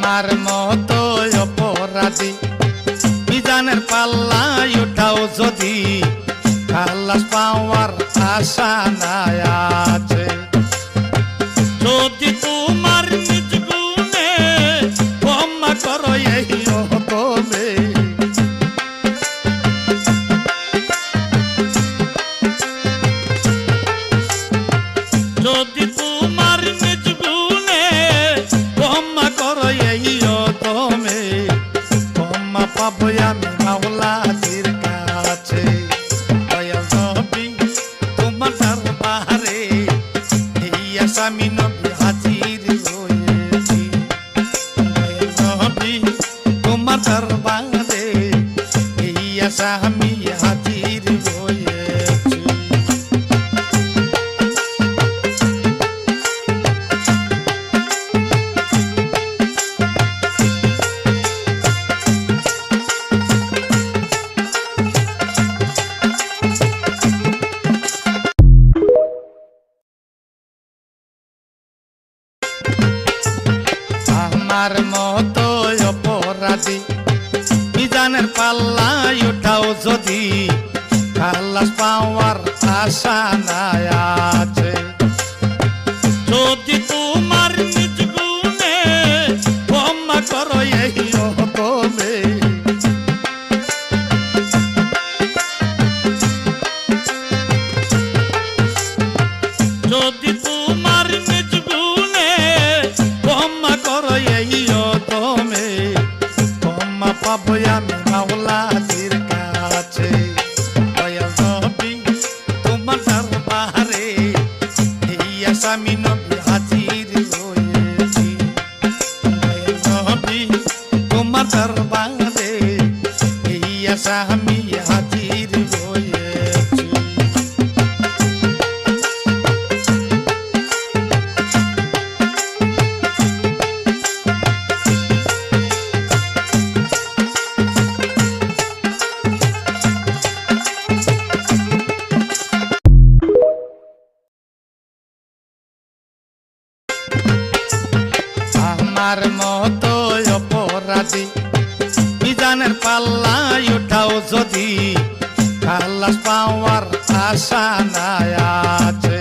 আমার মতো অপরাধী মিজানের পাল্লায় উঠাও যদি খালাস পাওয়ার আশা নাই আছে। যদি তোমার নিজ গুণে ক্ষমা করো এই তবে যদি তোমার নিজ গুণে ক্ষমা করো এই তবে ক্ষমা পাবো আমি মাওলার কাছে। দয়াল নবী তোমার দরবারে এই আসামি নবী হাজির হয়েছি। দয়াল নবী তোমার দরবারে এই আসামি হাজির হয়েছি। আমার মতো অপরাধী মিজানের পাল্লায় উঠাও যদি খালাস পাওয়ার আশা নাই আছে। যদি তোমার নিজ গুণে ক্ষমা করো এই তবে যদি তোমার নিজ গুণে ক্ষমা করো এই তবে ক্ষমা পাবো আমি মাওলার কাছে। দয়াল নবী তোমার দরবারে এই আসামি নবী হাজির হয়েছি। দয়াল নবী তোমার দরবারে এই আসামি হাজির হয়েছি। আমার মতো অপরাধী মিজানের পাল্লায় উঠাও যদি খালাস পাওয়ার আশা নাই আছে।